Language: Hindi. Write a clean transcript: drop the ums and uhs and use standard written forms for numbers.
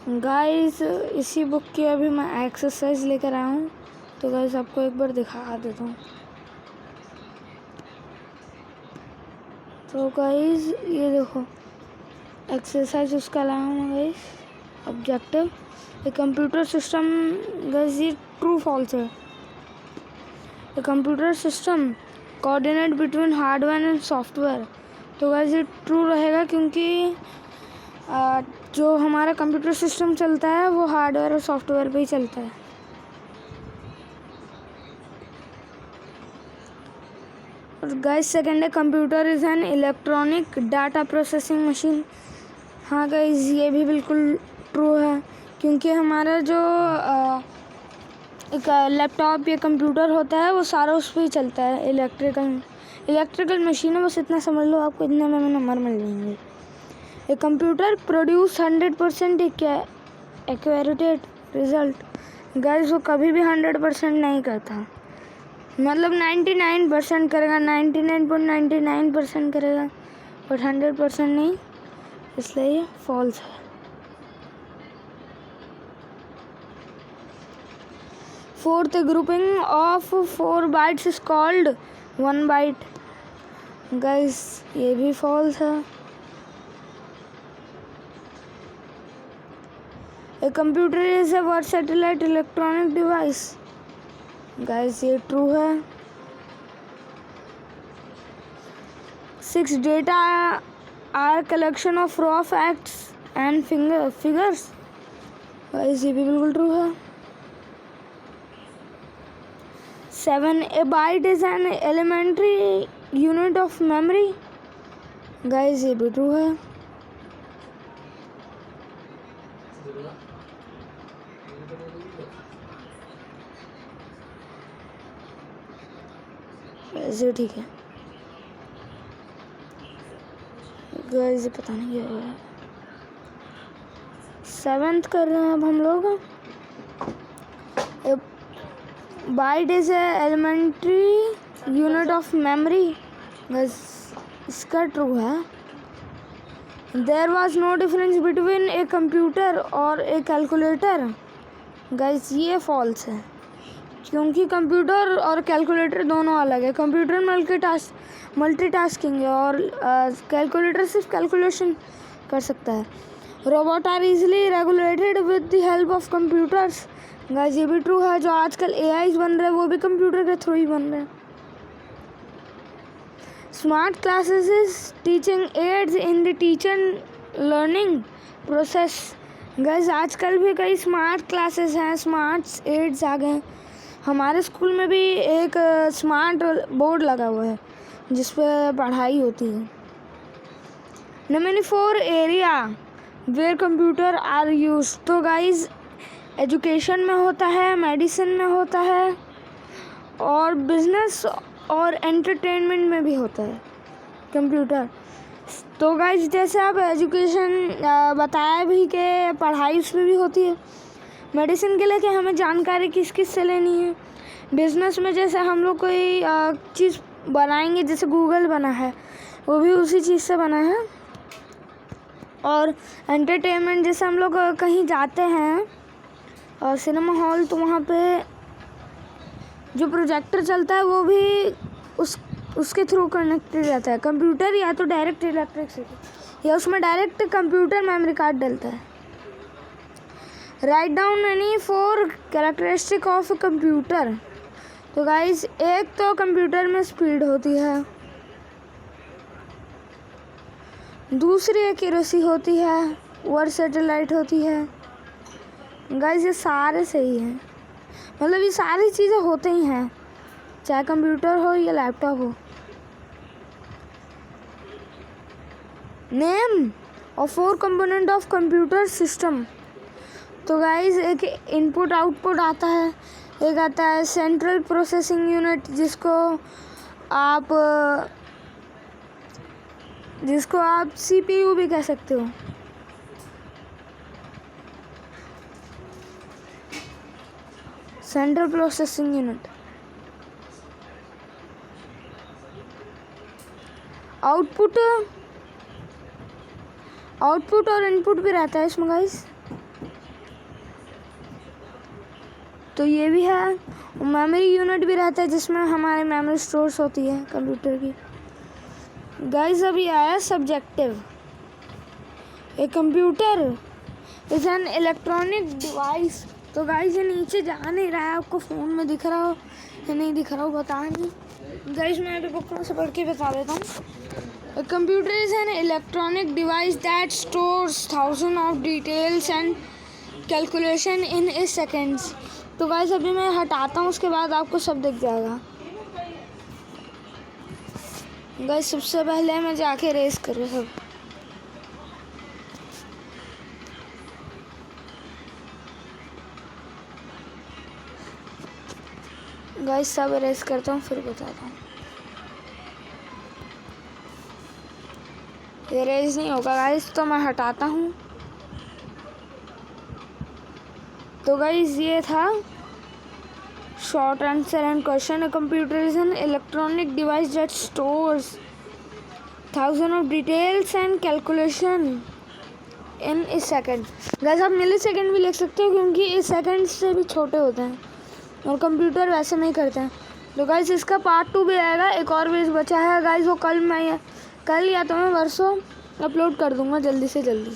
गाइस इसी बुक की अभी मैं एक्सरसाइज लेकर आया हूँ, तो गाइस आपको एक बार दिखा देता हूँ। तो गाइस ये देखो एक्सरसाइज उसका लाया हूँ guys. Objective a computer system, guys ये ट्रू फॉल्स है। A computer system coordinate between hardware and software. तो गाइस ये ट्रू रहेगा क्योंकि जो हमारा कंप्यूटर सिस्टम चलता है वो हार्डवेयर और सॉफ्टवेयर पे ही चलता है। और गाइस सेकंड है computer is an electronic data processing machine. हाँ गाइस ये भी बिल्कुल ट्रू है क्योंकि हमारा जो एक लैपटॉप या कंप्यूटर होता है वो सारा उस पर ही चलता है। इलेक्ट्रिकल मशीन है, बस इतना समझ लो, आपको इतने में नंबर मिल जाएंगे। A computer produce 100% accurate result. Guys वो कभी भी 100% नहीं करता, मतलब 99% करेगा, 99.99% करेगा, बट 100% नहीं, इसलिए ये फॉल्स है। Fourth grouping of 4 bytes is called 1 byte. Guys ये भी फॉल्स है। A computer is a versatile electronic device. Guys ये ट्रू है। 6 data are collection of raw facts and figures. Guys ये भी बिल्कुल ट्रू है। 7 a byte is an elementary unit of memory. Guys ये भी ट्रू है। ऐसे ठीक है गाइस, ये पता नहीं क्या है। 7th कर रहे हैं अब हम लोग। Byte is elementary unit of memory. Guys इसका ट्रू है। There was no difference between a computer और ए कैलकुलेटर। गाइस ये फॉल्स है क्योंकि कंप्यूटर और कैलकुलेटर दोनों अलग है। कंप्यूटर मल्टीटास्किंग है और कैलकुलेटर सिर्फ कैलकुलेशन कर सकता है। Robot are easily regulated with the help of computers. Guys ये भी ट्रू है। जो आजकल एआईज बन रहे हैं वो भी कंप्यूटर के थ्रू ही बन रहे हैं। Smart classes is teaching ads in the teacher learning process. Guys आजकल भी कई स्मार्ट क्लासेस हैं, स्मार्ट एड्स आ गए। हमारे स्कूल में भी एक स्मार्ट बोर्ड लगा हुआ है जिस पे पढ़ाई होती है। Number 4 area where computer are used. तो गाइस एजुकेशन में होता है, मेडिसिन में होता है और बिजनेस और एंटरटेनमेंट में भी होता है कंप्यूटर। तो गाइस जैसे आप एजुकेशन बताया भी कि पढ़ाई उसमें भी होती है। मेडिसिन के लिए कि हमें जानकारी किस किस से लेनी है। बिजनेस में जैसे हम लोग कोई चीज़ बनाएंगे, जैसे गूगल बना है वो भी उसी चीज़ से बना है। और एंटरटेनमेंट जैसे हम लोग कहीं जाते हैं और सिनेमा हॉल, तो वहाँ पे जो प्रोजेक्टर चलता है वो भी उसके थ्रू कनेक्टेड रहता है। कंप्यूटर या तो डायरेक्ट इलेक्ट्रिसिटी या उसमें डायरेक्ट कंप्यूटर मेमोरी कार्ड डलता है। Write down any 4 characteristic of computer. तो गाइस एक तो कंप्यूटर में स्पीड होती है, दूसरी एक्यूरेसी होती है, वर्सेटाइलिटी होती है। गाइस ये सारे सही हैं, मतलब ये सारी चीज़ें होते ही हैं चाहे कंप्यूटर हो या लैपटॉप हो। नेम और 4 कंपोनेंट ऑफ कंप्यूटर सिस्टम। तो गाइस एक इनपुट आउटपुट आता है, एक आता है सेंट्रल प्रोसेसिंग यूनिट जिसको आप सीपीयू भी कह सकते हो। Central processing unit. आउटपुट और इनपुट भी रहता है इसमें गाइस। तो ये भी है। मेमोरी यूनिट भी रहता है जिसमें हमारी मेमोरी स्टोर्स होती है कंप्यूटर की। गाइस अभी आया subjective. A computer is an electronic device. तो गाइस ये नीचे जा नहीं रहा है, आपको फ़ोन में दिख रहा हो या नहीं दिख रहा हो पता नहीं। गाइस मैं अभी बुक में से पढ़ के बता देता हूँ। A computer is an electronic device that stores thousands of details and calculation in a seconds। तो गाइस अभी मैं हटाता हूँ, उसके बाद आपको सब दिख जाएगा। गाइस सबसे पहले मैं जाके रेस कर रहा हूँ। गाइस सब रेस करता हूँ फिर बताता हूँ। ये रेस नहीं होगा गाइस, तो मैं हटाता हूँ। तो गाइस ये था short answer and question. A computer is an electronic device that stores thousand of details and calculation in A second. Guys आप मिली सेकेंड भी लिख सकते हो क्योंकि इस सेकेंड से भी छोटे होते हैं और कंप्यूटर वैसे नहीं करते हैं। तो गाइस इसका पार्ट 2 भी आएगा, एक और पेज बचा है गाइस, वो कल या तो मैं परसों अपलोड कर दूंगा जल्दी से जल्दी।